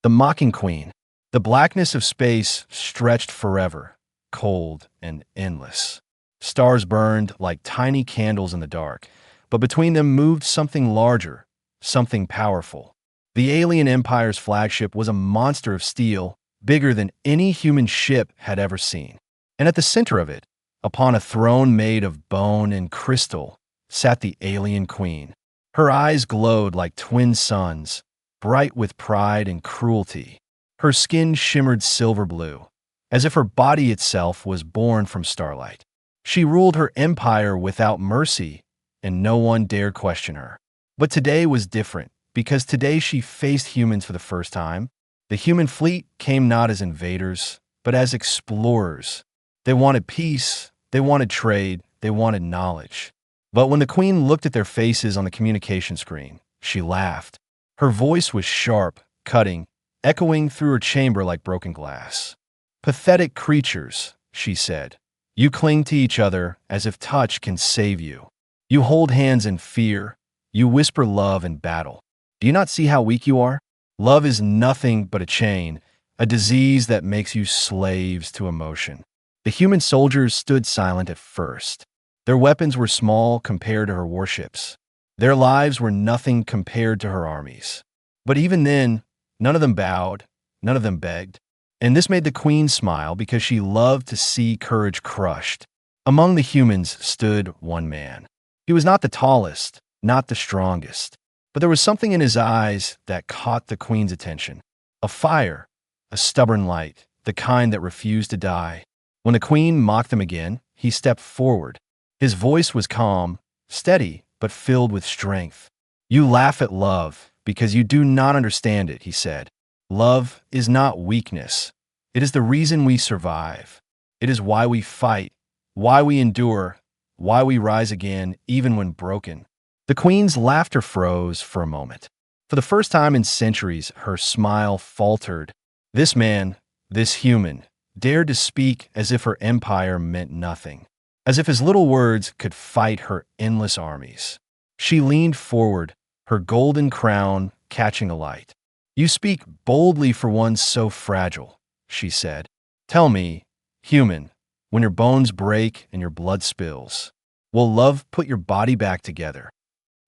The mocking queen. The blackness of space stretched forever, cold and endless. Stars burned like tiny candles in the dark, but between them moved something larger, something powerful. The alien empire's flagship was a monster of steel, bigger than any human ship had ever seen. And at the center of it, upon a throne made of bone and crystal, sat the alien queen. Her eyes glowed like twin suns, bright with pride and cruelty. Her skin shimmered silver blue, as if her body itself was born from starlight. She ruled her empire without mercy, and no one dared question her. But today was different, because today she faced humans for the first time. The human fleet came not as invaders, but as explorers. They wanted peace, they wanted trade, they wanted knowledge. But when the queen looked at their faces on the communication screen, she laughed. Her voice was sharp, cutting, echoing through her chamber like broken glass. "Pathetic creatures," she said. "You cling to each other as if touch can save you. You hold hands in fear. You whisper love in battle. Do you not see how weak you are? Love is nothing but a chain, a disease that makes you slaves to emotion." The human soldiers stood silent at first. Their weapons were small compared to her warships. Their lives were nothing compared to her armies. But even then, none of them bowed, none of them begged. And this made the queen smile because she loved to see courage crushed. Among the humans stood one man. He was not the tallest, not the strongest, but there was something in his eyes that caught the queen's attention. A fire, a stubborn light, the kind that refused to die. When the queen mocked him again, he stepped forward. His voice was calm, steady, but filled with strength. "You laugh at love because you do not understand it," he said. "Love is not weakness. It is the reason we survive. It is why we fight, why we endure, why we rise again even when broken." The queen's laughter froze for a moment. For the first time in centuries, her smile faltered. This man, this human, dared to speak as if her empire meant nothing, as if his little words could fight her endless armies. She leaned forward, her golden crown catching alight. "You speak boldly for one so fragile," she said. "Tell me, human, when your bones break and your blood spills, will love put your body back together?"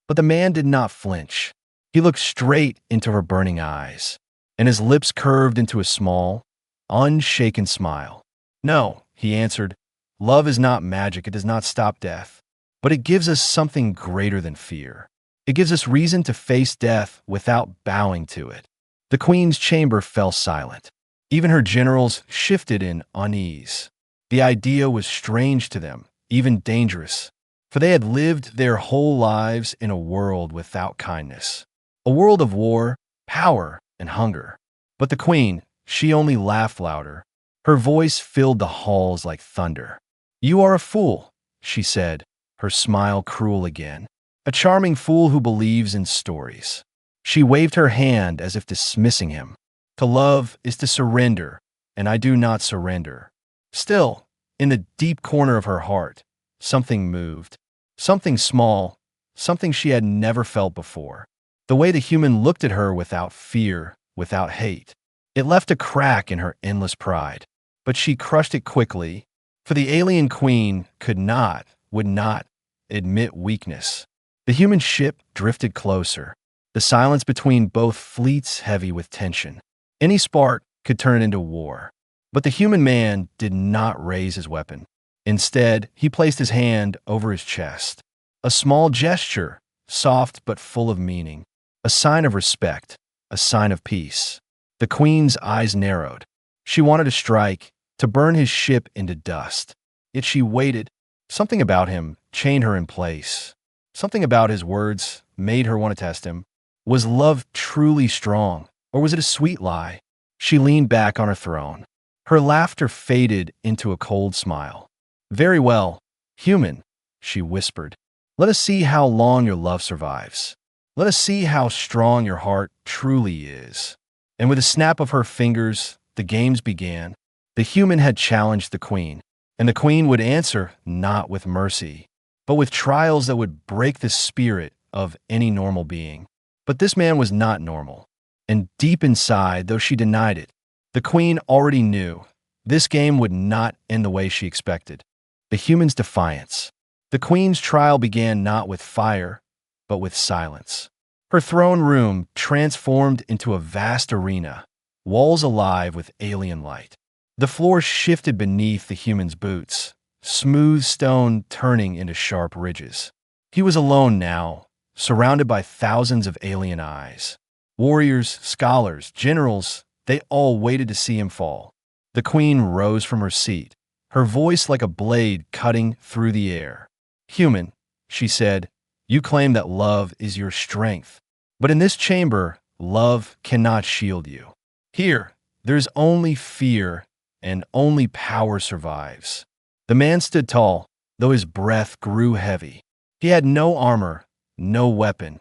But the man did not flinch. He looked straight into her burning eyes, and his lips curved into a small, unshaken smile. "No," he answered, "love is not magic. It does not stop death. But it gives us something greater than fear. It gives us reason to face death without bowing to it." The queen's chamber fell silent. Even her generals shifted in unease. The idea was strange to them, even dangerous, for they had lived their whole lives in a world without kindness, a world of war, power, and hunger. But the queen, she only laughed louder. Her voice filled the halls like thunder. "You are a fool," she said, her smile cruel again. "A charming fool who believes in stories." She waved her hand as if dismissing him. "To love is to surrender, and I do not surrender." Still, in the deep corner of her heart, something moved. Something small, something she had never felt before. The way the human looked at her without fear, without hate. It left a crack in her endless pride. But she crushed it quickly, for the alien queen could not, would not, admit weakness. The human ship drifted closer, the silence between both fleets heavy with tension. Any spark could turn it into war. But the human man did not raise his weapon. Instead, he placed his hand over his chest. A small gesture, soft but full of meaning. A sign of respect, a sign of peace. The queen's eyes narrowed. She wanted to strike, to burn his ship into dust. Yet she waited. Something about him chained her in place. Something about his words made her want to test him. Was love truly strong, or was it a sweet lie? She leaned back on her throne. Her laughter faded into a cold smile. "Very well, human," she whispered. "Let us see how long your love survives. Let us see how strong your heart truly is." And with a snap of her fingers, the games began. The human had challenged the queen, and the queen would answer not with mercy, but with trials that would break the spirit of any normal being. But this man was not normal. And deep inside, though she denied it, the queen already knew this game would not end the way she expected. The human's defiance. The queen's trial began not with fire, but with silence. Her throne room transformed into a vast arena, walls alive with alien light. The floor shifted beneath the human's boots, smooth stone turning into sharp ridges. He was alone now, surrounded by thousands of alien eyes. Warriors, scholars, generals, they all waited to see him fall. The queen rose from her seat, her voice like a blade cutting through the air. "Human," she said, "you claim that love is your strength. But in this chamber, love cannot shield you. Here, there's only fear, and only power survives." The man stood tall, though his breath grew heavy. He had no armor, no weapon,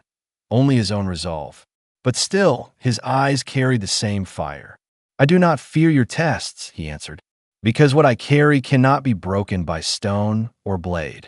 only his own resolve. But still, his eyes carried the same fire. "I do not fear your tests," he answered, "because what I carry cannot be broken by stone or blade."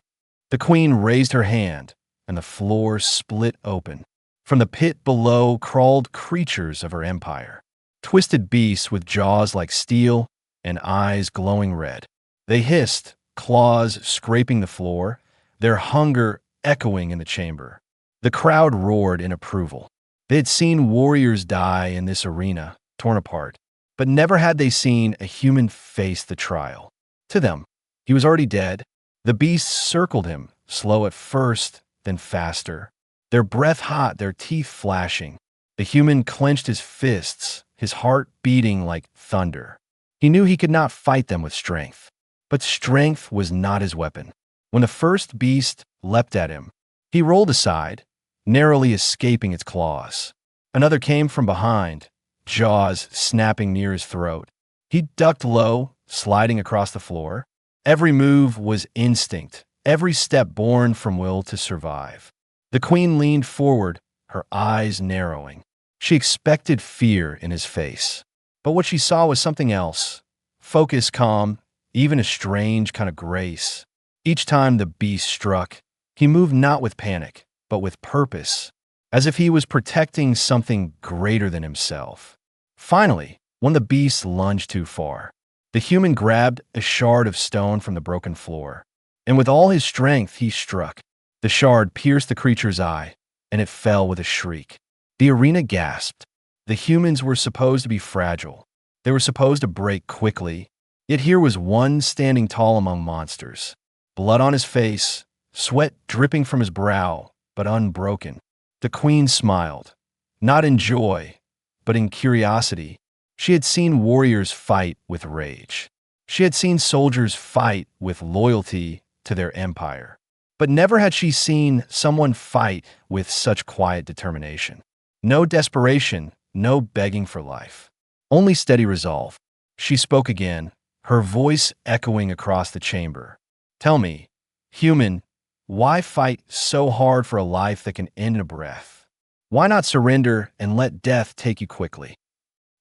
The queen raised her hand, and the floor split open. From the pit below crawled creatures of her empire, twisted beasts with jaws like steel and eyes glowing red. They hissed, claws scraping the floor, their hunger echoing in the chamber. The crowd roared in approval. They had seen warriors die in this arena, torn apart, but never had they seen a human face the trial. To them, he was already dead. The beasts circled him, slow at first, then faster, their breath hot, their teeth flashing. The human clenched his fists, his heart beating like thunder. He knew he could not fight them with strength, but strength was not his weapon. When the first beast leapt at him, he rolled aside, narrowly escaping its claws. Another came from behind, jaws snapping near his throat. He ducked low, sliding across the floor. Every move was instinct, every step born from will to survive. The queen leaned forward, her eyes narrowing. She expected fear in his face, but what she saw was something else. Focus, calm, even a strange kind of grace. Each time the beast struck, he moved not with panic, but with purpose, as if he was protecting something greater than himself. Finally, when the beast lunged too far, the human grabbed a shard of stone from the broken floor, and with all his strength he struck. The shard pierced the creature's eye, and it fell with a shriek. The arena gasped. The humans were supposed to be fragile. They were supposed to break quickly, yet here was one standing tall among monsters. Blood on his face, sweat dripping from his brow, but unbroken. The queen smiled, not in joy, but in curiosity. She had seen warriors fight with rage. She had seen soldiers fight with loyalty to their empire. But never had she seen someone fight with such quiet determination. No desperation, no begging for life. Only steady resolve. She spoke again, her voice echoing across the chamber. "Tell me, human, why fight so hard for a life that can end in a breath? Why not surrender and let death take you quickly?"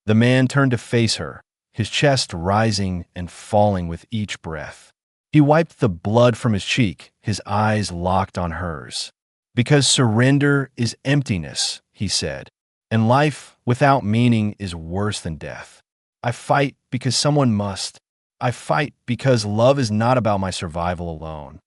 The man turned to face her, his chest rising and falling with each breath. He wiped the blood from his cheek, his eyes locked on hers. "Because surrender is emptiness," he said, "and life without meaning is worse than death. I fight because someone must. I fight because love is not about my survival alone.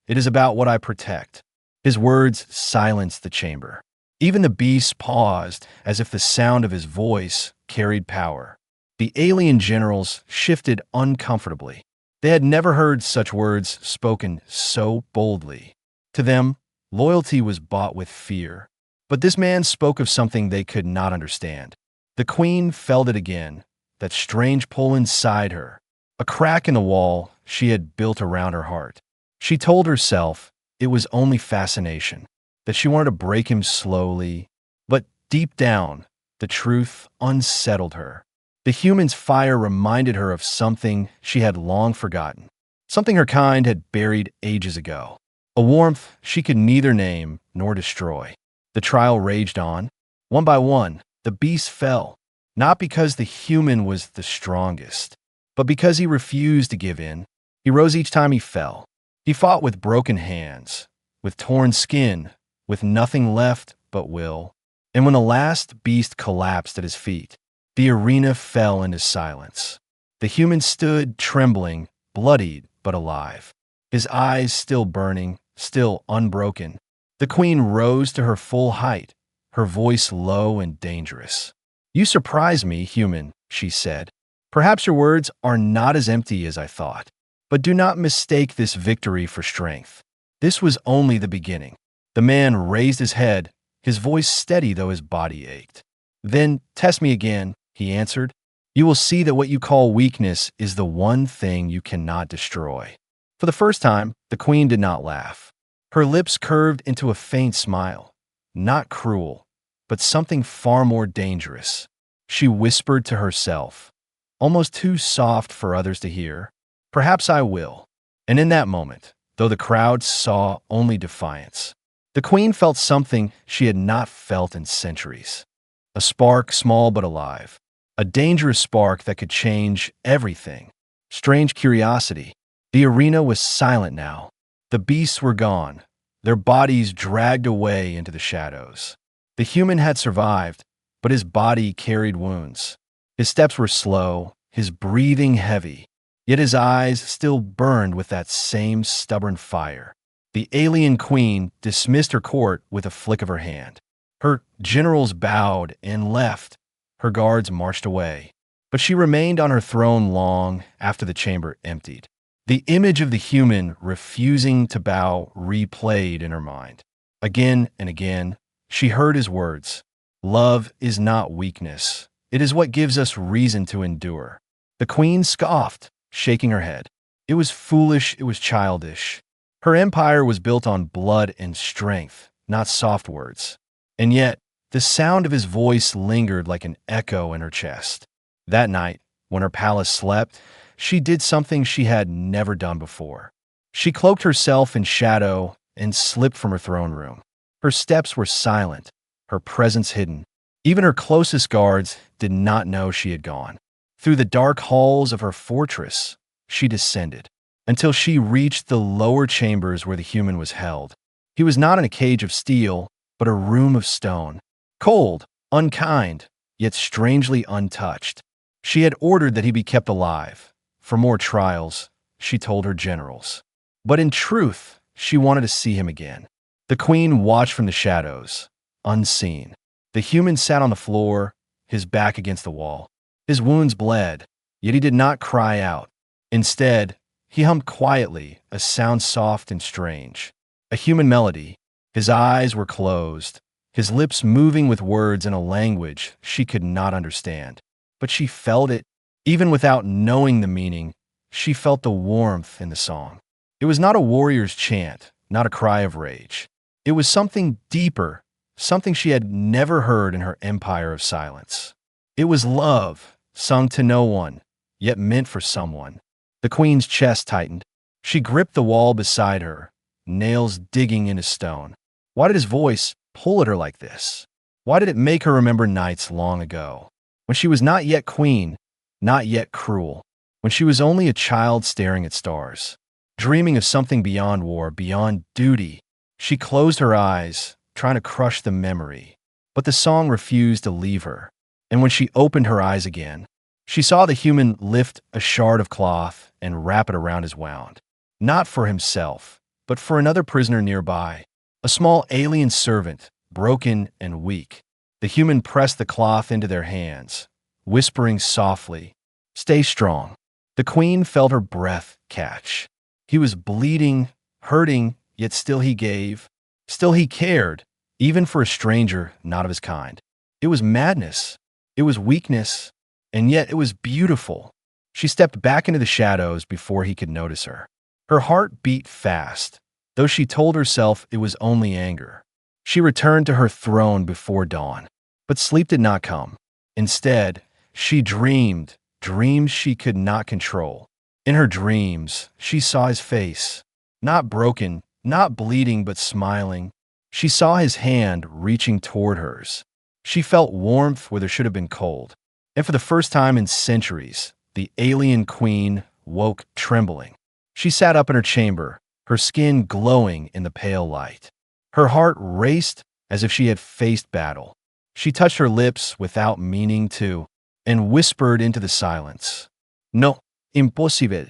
It is about what I protect." His words silenced the chamber. Even the beasts paused, as if the sound of his voice carried power. The alien generals shifted uncomfortably. They had never heard such words spoken so boldly. To them, loyalty was bought with fear. But this man spoke of something they could not understand. The queen felt it again, that strange pull inside her, a crack in the wall she had built around her heart. She told herself it was only fascination, that she wanted to break him slowly. But deep down, the truth unsettled her. The human's fire reminded her of something she had long forgotten, something her kind had buried ages ago, a warmth she could neither name nor destroy. The trial raged on. One by one, the beasts fell, not because the human was the strongest, but because he refused to give in. He rose each time he fell. He fought with broken hands, with torn skin, with nothing left but will. And when the last beast collapsed at his feet, the arena fell into silence. The human stood trembling, bloodied but alive, his eyes still burning, still unbroken. The queen rose to her full height, her voice low and dangerous. "You surprise me, human," she said. "Perhaps your words are not as empty as I thought, but do not mistake this victory for strength. This was only the beginning." The man raised his head, his voice steady though his body ached. "Then test me again," he answered. "You will see that what you call weakness is the one thing you cannot destroy." For the first time, the queen did not laugh. Her lips curved into a faint smile, not cruel, but something far more dangerous. She whispered to herself, almost too soft for others to hear, "Perhaps I will." And in that moment, though the crowd saw only defiance, the queen felt something she had not felt in centuries. A spark, small but alive. A dangerous spark that could change everything. Strange curiosity. The arena was silent now. The beasts were gone, their bodies dragged away into the shadows. The human had survived, but his body carried wounds. His steps were slow, his breathing heavy, yet his eyes still burned with that same stubborn fire. The alien queen dismissed her court with a flick of her hand. Her generals bowed and left. Her guards marched away. But she remained on her throne long after the chamber emptied. The image of the human refusing to bow replayed in her mind. Again and again, she heard his words. "Love is not weakness. It is what gives us reason to endure." The queen scoffed, shaking her head. It was foolish, it was childish. Her empire was built on blood and strength, not soft words. And yet, the sound of his voice lingered like an echo in her chest. That night, when her palace slept, she did something she had never done before. She cloaked herself in shadow and slipped from her throne room. Her steps were silent, her presence hidden. Even her closest guards did not know she had gone. Through the dark halls of her fortress, she descended, until she reached the lower chambers where the human was held. He was not in a cage of steel, but a room of stone. Cold, unkind, yet strangely untouched. She had ordered that he be kept alive. For more trials, she told her generals. But in truth, she wanted to see him again. The queen watched from the shadows, unseen. The human sat on the floor, his back against the wall. His wounds bled, yet he did not cry out. Instead, he hummed quietly, a sound soft and strange. A human melody. His eyes were closed, his lips moving with words in a language she could not understand. But she felt it. Even without knowing the meaning, she felt the warmth in the song. It was not a warrior's chant, not a cry of rage. It was something deeper, something she had never heard in her empire of silence. It was love, sung to no one, yet meant for someone. The queen's chest tightened. She gripped the wall beside her, nails digging into stone. Why did his voice pull at her like this? Why did it make her remember nights long ago, when she was not yet queen, not yet cruel, when she was only a child staring at stars, dreaming of something beyond war, beyond duty? She closed her eyes, trying to crush the memory, but the song refused to leave her. And when she opened her eyes again, she saw the human lift a shard of cloth and wrap it around his wound, not for himself, but for another prisoner nearby, a small alien servant, broken and weak. The human pressed the cloth into their hands, whispering softly, "Stay strong." The queen felt her breath catch. He was bleeding, hurting, yet still he gave. Still he cared, even for a stranger not of his kind. It was madness. It was weakness. And yet it was beautiful. She stepped back into the shadows before he could notice her. Her heart beat fast, though she told herself it was only anger. She returned to her throne before dawn. But sleep did not come. Instead, she dreamed, dreams she could not control. In her dreams, she saw his face, not broken, not bleeding, but smiling. She saw his hand reaching toward hers. She felt warmth where there should have been cold. And for the first time in centuries, the alien queen woke trembling. She sat up in her chamber, her skin glowing in the pale light. Her heart raced as if she had faced battle. She touched her lips without meaning to, and whispered into the silence, "No, impossible."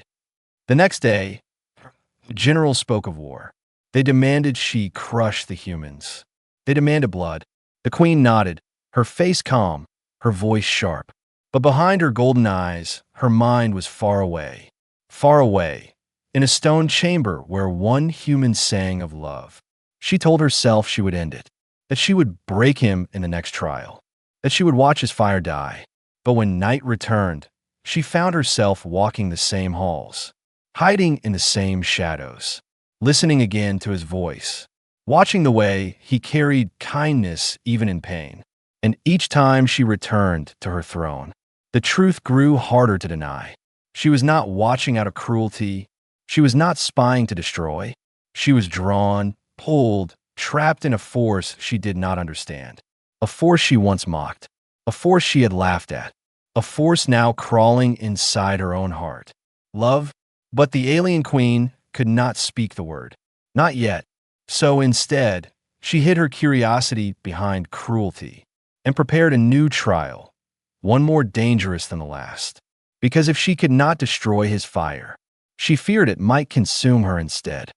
The next day, the general spoke of war. They demanded she crush the humans. They demanded blood. The queen nodded, her face calm, her voice sharp. But behind her golden eyes, her mind was far away, in a stone chamber where one human sang of love. She told herself she would end it, that she would break him in the next trial, that she would watch his fire die. But when night returned, she found herself walking the same halls, hiding in the same shadows, listening again to his voice, watching the way he carried kindness even in pain. And each time she returned to her throne, the truth grew harder to deny. She was not watching out of cruelty. She was not spying to destroy. She was drawn, pulled, trapped in a force she did not understand. A force she once mocked. A force she had laughed at. A force now crawling inside her own heart. Love? But the alien queen could not speak the word. Not yet. So instead, she hid her curiosity behind cruelty and prepared a new trial, one more dangerous than the last. Because if she could not destroy his fire, she feared it might consume her instead.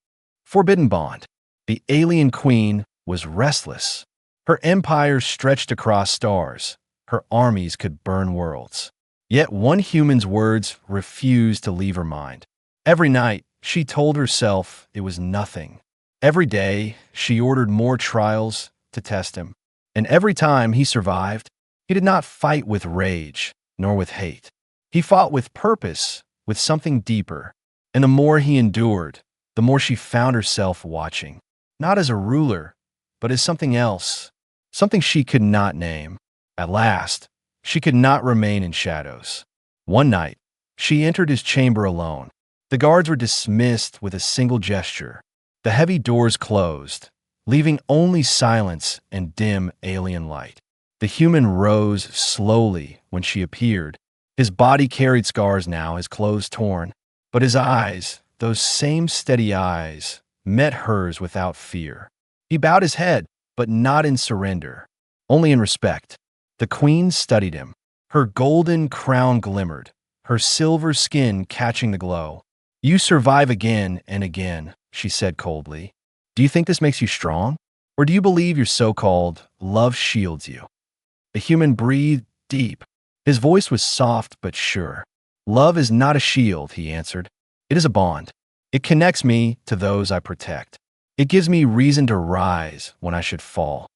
Forbidden bond. The alien queen was restless. Her empire stretched across stars. Her armies could burn worlds. Yet one human's words refused to leave her mind. Every night, she told herself it was nothing. Every day, she ordered more trials to test him. And every time he survived, he did not fight with rage, nor with hate. He fought with purpose, with something deeper. And the more he endured, the more she found herself watching. Not as a ruler, but as something else. Something she could not name. At last, she could not remain in shadows. One night, she entered his chamber alone. The guards were dismissed with a single gesture. The heavy doors closed, leaving only silence and dim alien light. The human rose slowly when she appeared. His body carried scars now, his clothes torn. But his eyes, those same steady eyes, met hers without fear. He bowed his head, but not in surrender, only in respect. The queen studied him. Her golden crown glimmered, her silver skin catching the glow. "You survive again and again," she said coldly. "Do you think this makes you strong? Or do you believe your so-called love shields you?" The human breathed deep. His voice was soft but sure. "Love is not a shield," he answered. "It is a bond. It connects me to those I protect. It gives me reason to rise when I should fall."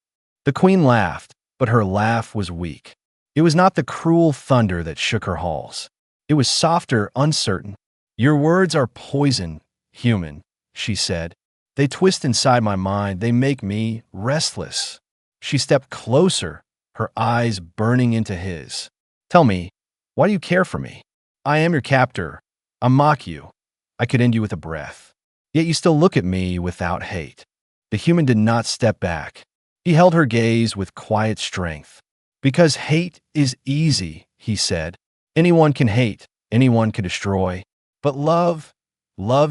The queen laughed, but her laugh was weak. It was not the cruel thunder that shook her halls. It was softer, uncertain. "Your words are poison, human," she said. "They twist inside my mind. They make me restless." She stepped closer, her eyes burning into his. "Tell me, why do you care for me? I am your captor. I mock you. I could end you with a breath. Yet you still look at me without hate." The human did not step back. He held her gaze with quiet strength. "Because hate is easy," he said. "Anyone can hate. Anyone can destroy. But love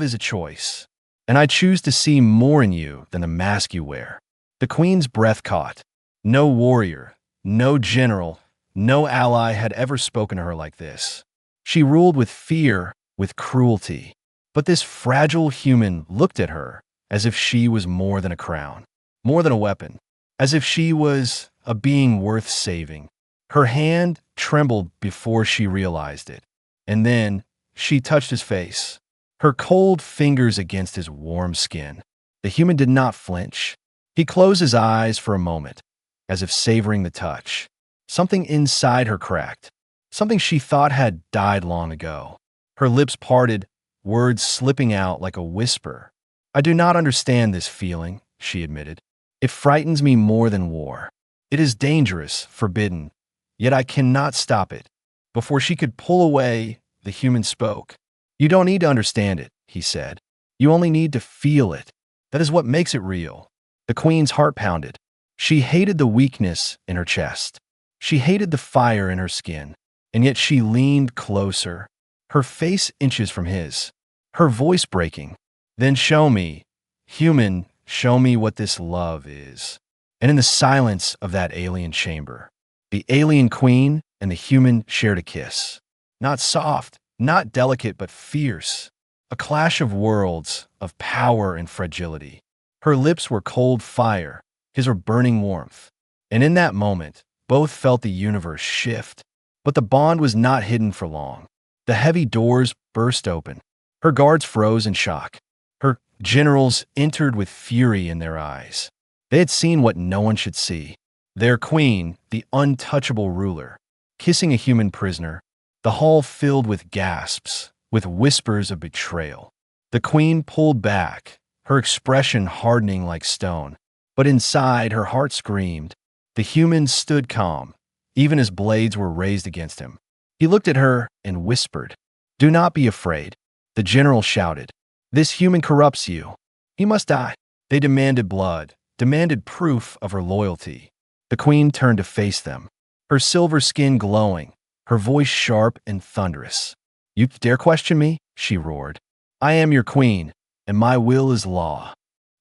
is a choice. And I choose to see more in you than the mask you wear." The queen's breath caught. No warrior, no general, no ally had ever spoken to her like this. She ruled with fear, with cruelty. But this fragile human looked at her as if she was more than a crown, more than a weapon, as if she was a being worth saving. Her hand trembled before she realized it. And then she touched his face, her cold fingers against his warm skin. The human did not flinch. He closed his eyes for a moment, as if savoring the touch. Something inside her cracked, something she thought had died long ago. Her lips parted, words slipping out like a whisper. "I do not understand this feeling," she admitted. "It frightens me more than war. It is dangerous, forbidden, yet I cannot stop it." Before she could pull away, the human spoke. "You don't need to understand it," he said. "You only need to feel it. That is what makes it real." The queen's heart pounded. She hated the weakness in her chest. She hated the fire in her skin. And yet she leaned closer, her face inches from his, her voice breaking. "Then show me, human, show me what this love is." And in the silence of that alien chamber, the alien queen and the human shared a kiss. Not soft, not delicate, but fierce. A clash of worlds, of power and fragility. Her lips were cold fire, his were burning warmth. And in that moment, both felt the universe shift. But the bond was not hidden for long. The heavy doors burst open. Her guards froze in shock. Her generals entered with fury in their eyes. They had seen what no one should see. Their queen, the untouchable ruler, kissing a human prisoner, the hall filled with gasps, with whispers of betrayal. The queen pulled back, her expression hardening like stone. But inside, her heart screamed. The human stood calm, even as blades were raised against him. He looked at her and whispered, "Do not be afraid." The general shouted, "This human corrupts you. He must die." They demanded blood, demanded proof of her loyalty. The queen turned to face them, her silver skin glowing, her voice sharp and thunderous. "You dare question me?" she roared. "I am your queen, and my will is law."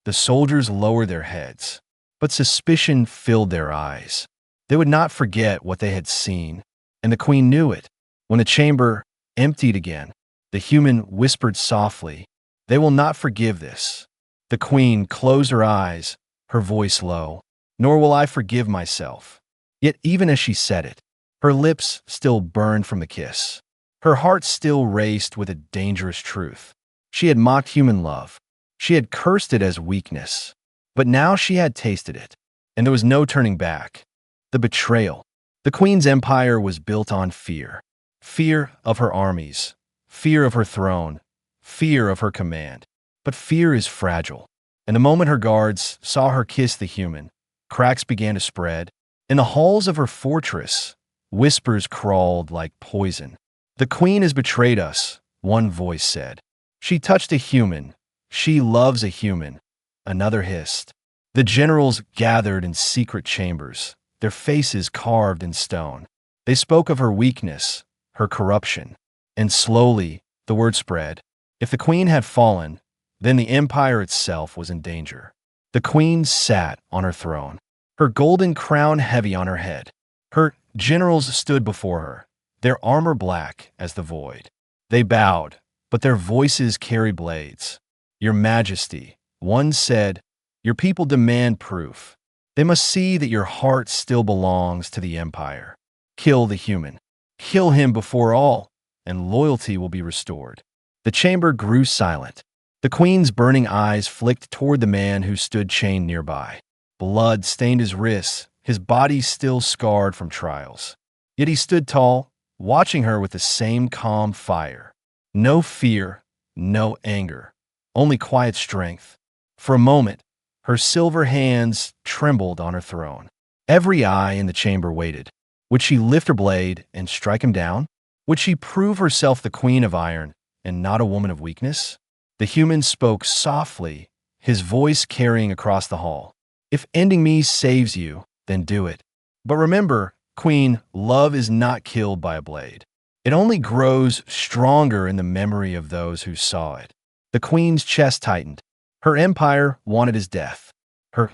The soldiers lowered their heads, but suspicion filled their eyes. They would not forget what they had seen, and the queen knew it. When the chamber emptied again, the human whispered softly, "They will not forgive this." The queen closed her eyes, her voice low, "Nor will I forgive myself." Yet even as she said it, her lips still burned from the kiss. Her heart still raced with a dangerous truth. She had mocked human love. She had cursed it as weakness. But now she had tasted it, and there was no turning back. The betrayal. The queen's empire was built on fear. Fear of her armies, fear of her throne, fear of her command. But fear is fragile. And the moment her guards saw her kiss the human, cracks began to spread. In the halls of her fortress, whispers crawled like poison. "The queen has betrayed us," one voice said. "She touched a human. She loves a human," another hissed. The generals gathered in secret chambers, their faces carved in stone. They spoke of her weakness, her corruption. And slowly, the word spread. If the queen had fallen, then the empire itself was in danger. The queen sat on her throne, her golden crown heavy on her head. Her generals stood before her, their armor black as the void. They bowed, but their voices carried blades. "Your Majesty," one said, "your people demand proof. They must see that your heart still belongs to the empire. Kill the human. Kill him before all, and loyalty will be restored." The chamber grew silent. The queen's burning eyes flicked toward the man who stood chained nearby. Blood stained his wrists, his body still scarred from trials. Yet he stood tall, watching her with the same calm fire. No fear, no anger, only quiet strength. For a moment, her silver hands trembled on her throne. Every eye in the chamber waited. Would she lift her blade and strike him down? Would she prove herself the queen of iron and not a woman of weakness? The human spoke softly, his voice carrying across the hall. "If ending me saves you, then do it. But remember, Queen, love is not killed by a blade. It only grows stronger in the memory of those who saw it." The queen's chest tightened. Her empire wanted his death. Her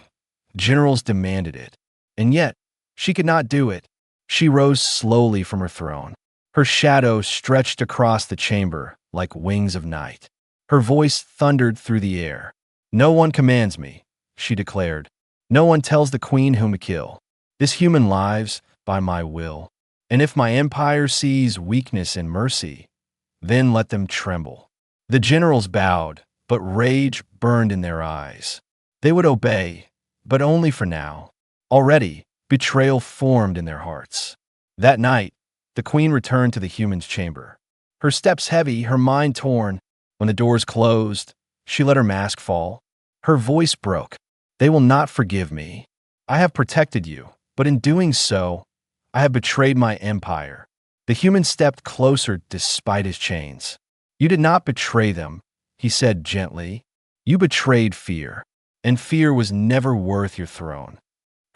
generals demanded it. And yet, she could not do it. She rose slowly from her throne. Her shadow stretched across the chamber like wings of night. Her voice thundered through the air. "No one commands me," she declared. "No one tells the queen whom to kill. This human lives by my will. And if my empire sees weakness in mercy, then let them tremble." The generals bowed, but rage burned in their eyes. They would obey, but only for now. Already, betrayal formed in their hearts. That night, the queen returned to the human's chamber. Her steps heavy, her mind torn. When the doors closed, she let her mask fall. Her voice broke. "They will not forgive me. I have protected you, but in doing so, I have betrayed my empire." The human stepped closer despite his chains. "You did not betray them," he said gently. "You betrayed fear, and fear was never worth your throne."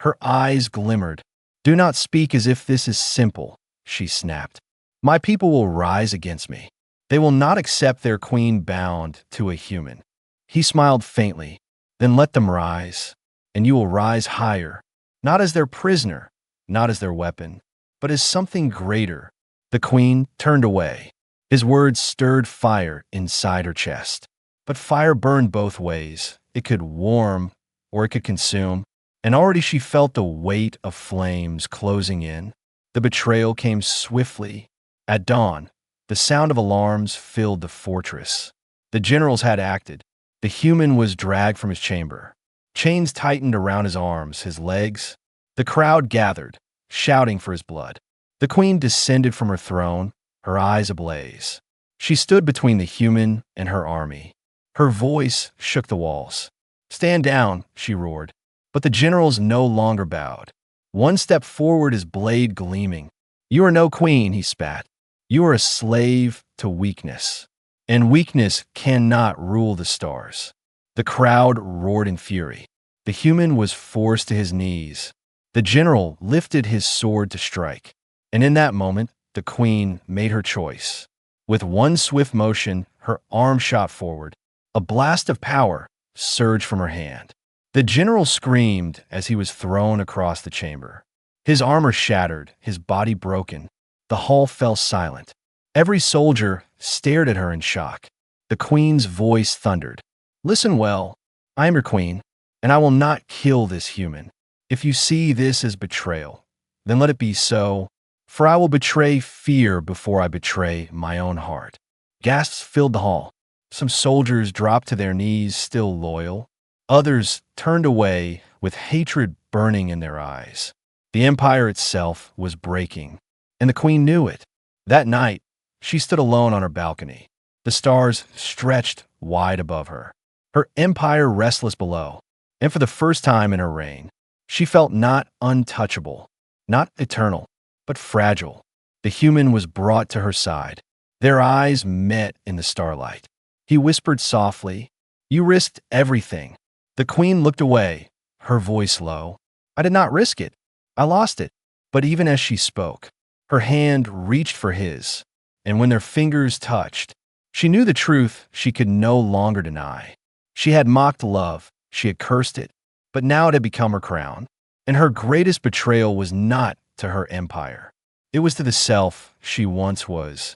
Her eyes glimmered. "Do not speak as if this is simple," she snapped. "My people will rise against me. They will not accept their queen bound to a human." He smiled faintly. "Then let them rise, and you will rise higher, not as their prisoner, not as their weapon, but as something greater. The queen turned away. His words stirred fire inside her chest. But fire burned both ways. It could warm or it could consume. And already she felt the weight of flames closing in. The betrayal came swiftly. At dawn, the sound of alarms filled the fortress. The generals had acted. The human was dragged from his chamber. Chains tightened around his arms, his legs. The crowd gathered, shouting for his blood. The queen descended from her throne, her eyes ablaze. She stood between the human and her army. Her voice shook the walls. "Stand down," she roared. But the generals no longer bowed. One stepped forward, his blade gleaming. "You are no queen," he spat. "You are a slave to weakness. And weakness cannot rule the stars." The crowd roared in fury. The human was forced to his knees. The general lifted his sword to strike. And in that moment, the queen made her choice. With one swift motion, her arm shot forward. A blast of power surged from her hand. The general screamed as he was thrown across the chamber. His armor shattered, his body broken. The hall fell silent. Every soldier stared at her in shock. The queen's voice thundered. "Listen well. I am your queen, and I will not kill this human. If you see this as betrayal, then let it be so, for I will betray fear before I betray my own heart." Gasps filled the hall. Some soldiers dropped to their knees, still loyal. Others turned away with hatred burning in their eyes. The empire itself was breaking, and the queen knew it. That night, she stood alone on her balcony. The stars stretched wide above her, her empire restless below. And for the first time in her reign, she felt not untouchable, not eternal, but fragile. The human was brought to her side. Their eyes met in the starlight. He whispered softly, "You risked everything." The queen looked away, her voice low. "I did not risk it. I lost it." But even as she spoke, her hand reached for his, and when their fingers touched, she knew the truth she could no longer deny. She had mocked love, she had cursed it, but now it had become her crown. And her greatest betrayal was not to her empire. It was to the self she once was.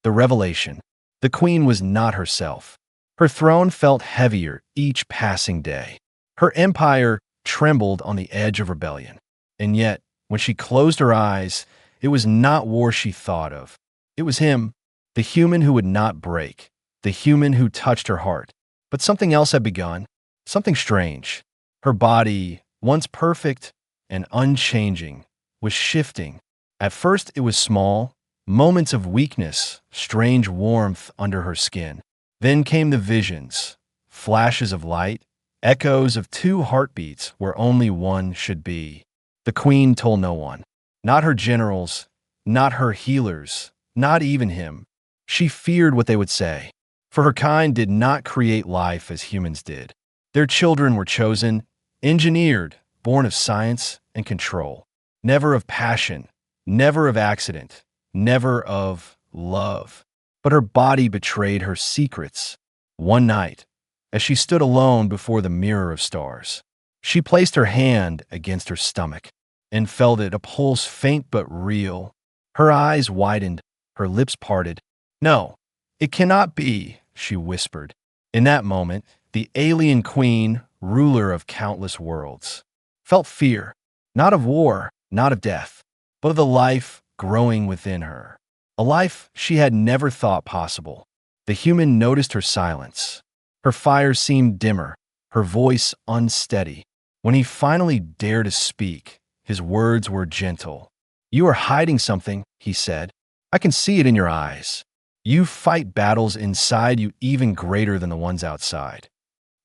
The revelation. The queen was not herself. Her throne felt heavier each passing day. Her empire trembled on the edge of rebellion. And yet, when she closed her eyes, it was not war she thought of. It was him, the human who would not break, the human who touched her heart. But something else had begun, something strange. Her body, once perfect and unchanging, was shifting. At first it was small, moments of weakness, strange warmth under her skin. Then came the visions, flashes of light, echoes of two heartbeats where only one should be. The queen told no one, not her generals, not her healers, not even him. She feared what they would say, for her kind did not create life as humans did. Their children were chosen, engineered, born of science and control, never of passion, never of accident, never of love. But her body betrayed her secrets. One night, as she stood alone before the mirror of stars, she placed her hand against her stomach and felt it, a pulse faint but real. Her eyes widened, her lips parted. "No, it cannot be," she whispered. In that moment, the alien queen, ruler of countless worlds, felt fear, not of war, not of death, but of the life growing within her. A life she had never thought possible. The human noticed her silence. Her fire seemed dimmer, her voice unsteady. When he finally dared to speak, his words were gentle. "You are hiding something," he said. "I can see it in your eyes. You fight battles inside you even greater than the ones outside."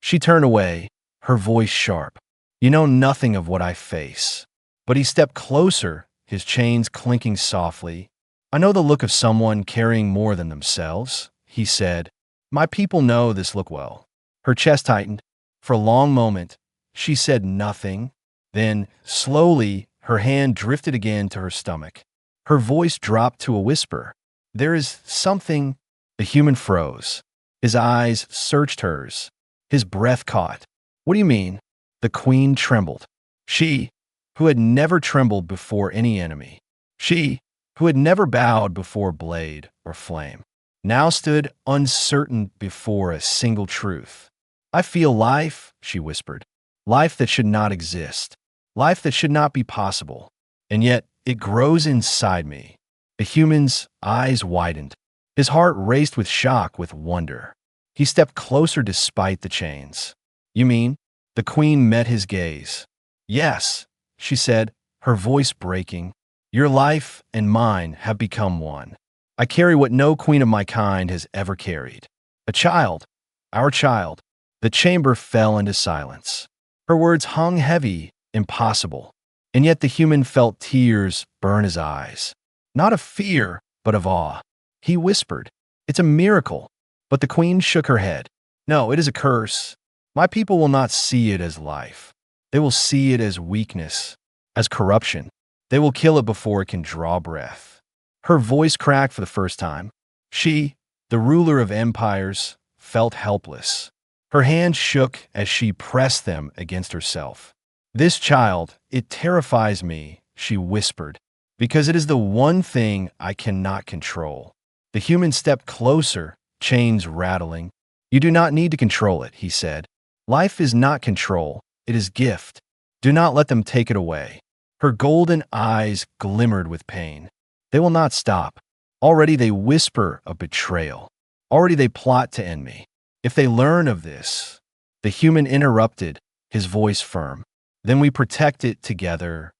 She turned away, her voice sharp. "You know nothing of what I face." But he stepped closer, his chains clinking softly. "I know the look of someone carrying more than themselves," he said. "My people know this look well." Her chest tightened. For a long moment, she said nothing. Then, slowly, her hand drifted again to her stomach. Her voice dropped to a whisper. "There is something." The human froze. His eyes searched hers. His breath caught. "What do you mean?" The queen trembled. She who had never trembled before any enemy. She, who had never bowed before blade or flame, now stood uncertain before a single truth. I feel life, she whispered, life that should not exist, life that should not be possible, and yet it grows inside me. The human's eyes widened. His heart raced with shock, with wonder. He stepped closer despite the chains. You mean? The queen met his gaze. Yes, she said, her voice breaking. Your life and mine have become one. I carry what no queen of my kind has ever carried. A child, our child. The chamber fell into silence. Her words hung heavy, impossible, and yet the human felt tears burn his eyes. Not of fear, but of awe. He whispered, "It's a miracle." But the queen shook her head. "No, it is a curse. My people will not see it as life. They will see it as weakness, as corruption. They will kill it before it can draw breath." Her voice cracked for the first time. She, the ruler of empires, felt helpless. Her hands shook as she pressed them against herself. "This child, it terrifies me," she whispered, "because it is the one thing I cannot control." The human stepped closer, chains rattling. "You do not need to control it," he said. "Life is not control, it is gift. Do not let them take it away." Her golden eyes glimmered with pain. "They will not stop. Already they whisper of betrayal. Already they plot to end me. If they learn of this—" The human interrupted, his voice firm. "Then we protect it together."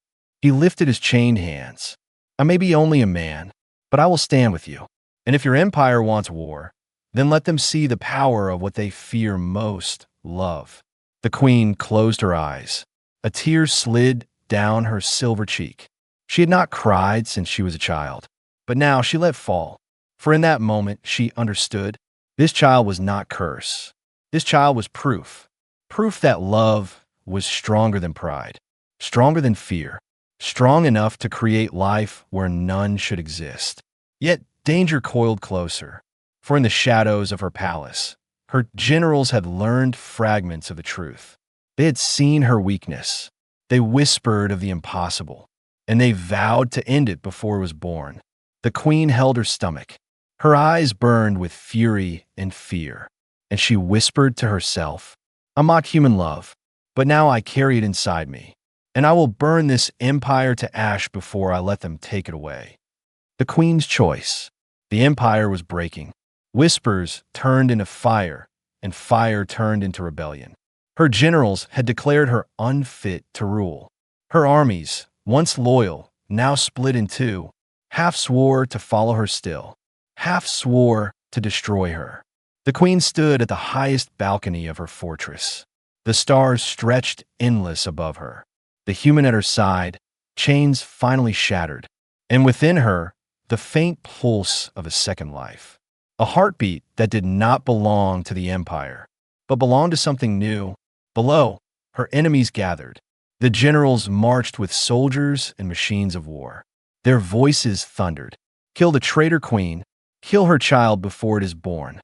He lifted his chained hands. "I may be only a man, but I will stand with you. And if your empire wants war, then let them see the power of what they fear most, love." The queen closed her eyes. A tear slid down her silver cheek. She had not cried since she was a child, but now she let fall. For in that moment she understood. This child was not curse. This child was proof. Proof that love was stronger than pride, stronger than fear, strong enough to create life where none should exist. Yet danger coiled closer, for in the shadows of her palace, her generals had learned fragments of the truth. They had seen her weakness. They whispered of the impossible, and they vowed to end it before it was born. The queen held her stomach. Her eyes burned with fury and fear, and she whispered to herself, "I mock human love, but now I carry it inside me, and I will burn this empire to ash before I let them take it away." The queen's choice. The empire was breaking. Whispers turned into fire, and fire turned into rebellion. Her generals had declared her unfit to rule. Her armies, once loyal, now split in two. Half swore to follow her still. Half swore to destroy her. The queen stood at the highest balcony of her fortress. The stars stretched endless above her. The human at her side, chains finally shattered, and within her, the faint pulse of a second life. A heartbeat that did not belong to the empire, but belonged to something new. Below, her enemies gathered. The generals marched with soldiers and machines of war. Their voices thundered. "Kill the traitor queen. Kill her child before it is born."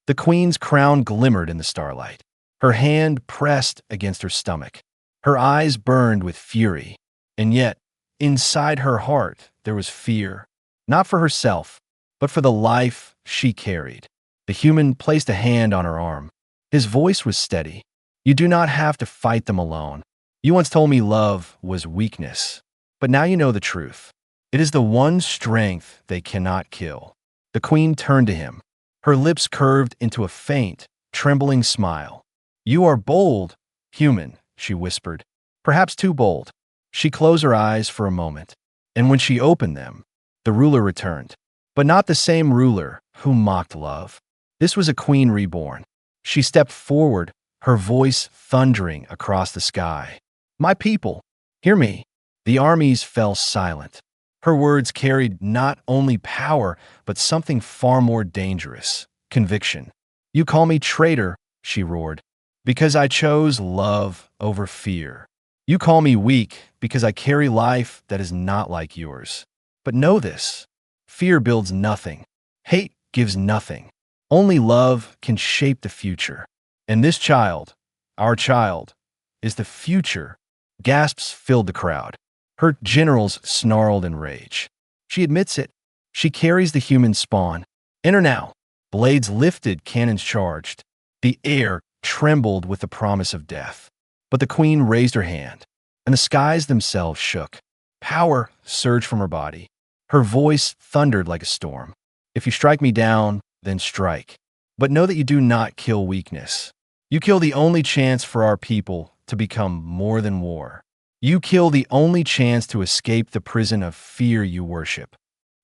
The queen's crown glimmered in the starlight. Her hand pressed against her stomach. Her eyes burned with fury. And yet, inside her heart, there was fear. Not for herself, but for the life she carried. The human placed a hand on her arm. His voice was steady. "You do not have to fight them alone. You once told me love was weakness, but now you know the truth. It is the one strength they cannot kill." The queen turned to him. Her lips curved into a faint, trembling smile. "You are bold, human," she whispered. "Perhaps too bold." She closed her eyes for a moment, and when she opened them, the ruler returned. But not the same ruler who mocked love. This was a queen reborn. She stepped forward, her voice thundering across the sky. "My people, hear me." The armies fell silent. Her words carried not only power, but something far more dangerous, conviction. "You call me traitor," she roared, "because I chose love over fear. You call me weak because I carry life that is not like yours. But know this, fear builds nothing. Hate gives nothing. Only love can shape the future. And this child, our child, is the future Gasps filled the crowd. Her generals snarled in rage. She admits it. She carries the human spawn. Enter now. Blades lifted, cannons charged. The air trembled with the promise of death. But the queen raised her hand, and the skies themselves shook. Power surged from her body. Her voice thundered like a storm. If you strike me down, then strike. But know that you do not kill weakness. You kill the only chance for our people to become more than war. You kill the only chance to escape the prison of fear you worship.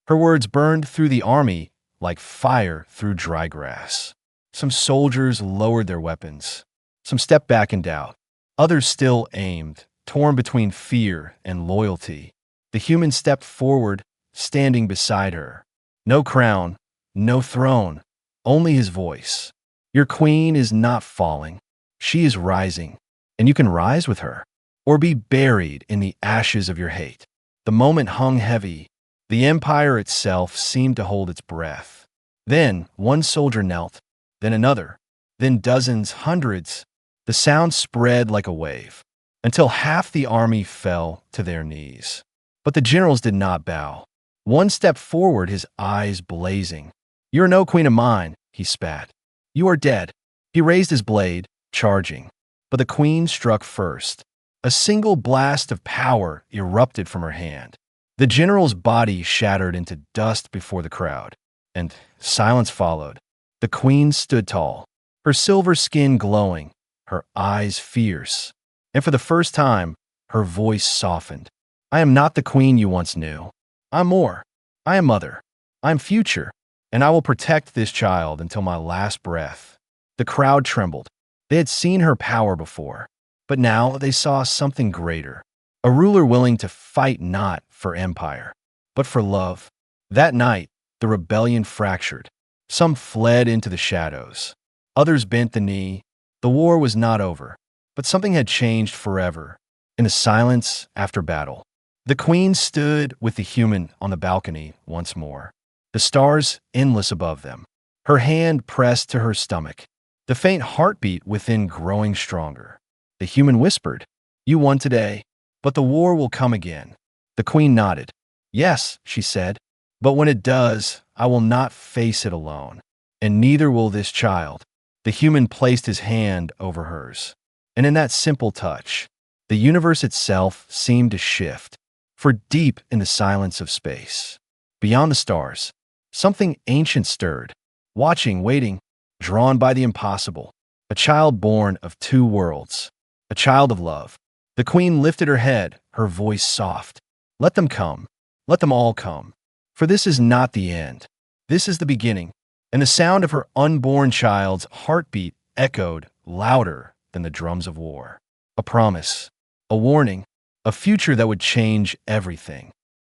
Her words burned through the army like fire through dry grass. Some soldiers lowered their weapons. Some stepped back in doubt. Others still aimed, torn between fear and loyalty. The human stepped forward, standing beside her. No crown, no throne, only his voice. Your queen is not falling. She is rising, and you can rise with her, or be buried in the ashes of your hate. The moment hung heavy. The empire itself seemed to hold its breath. Then one soldier knelt, then another, then dozens, hundreds. The sound spread like a wave, until half the army fell to their knees. But the generals did not bow. One stepped forward, his eyes blazing. "You are no queen of mine," he spat. "You are dead." He raised his blade, charging. But the queen struck first. A single blast of power erupted from her hand. The general's body shattered into dust before the crowd, and silence followed. The queen stood tall, her silver skin glowing, her eyes fierce. And for the first time, her voice softened. "I am not the queen you once knew. I'm more. I am mother. I'm future, and I will protect this child until my last breath." The crowd trembled. They had seen her power before, but now they saw something greater. A ruler willing to fight not for empire, but for love. That night, the rebellion fractured. Some fled into the shadows. Others bent the knee. The war was not over, but something had changed forever. In the silence after battle, the queen stood with the human on the balcony once more, the stars endless above them, her hand pressed to her stomach, the faint heartbeat within growing stronger. The human whispered, "You won today, but the war will come again." The queen nodded. "Yes," she said, "but when it does, I will not face it alone, and neither will this child." The human placed his hand over hers, and in that simple touch, the universe itself seemed to shift. For deep in the silence of space, beyond the stars, something ancient stirred, watching, waiting, drawn by the impossible. A child born of two worlds, a child of love. The queen lifted her head, her voice soft. "Let them come. Let them all come. For this is not the end. This is the beginning." And the sound of her unborn child's heartbeat echoed louder than the drums of war. A promise, a warning, a future that would change everything.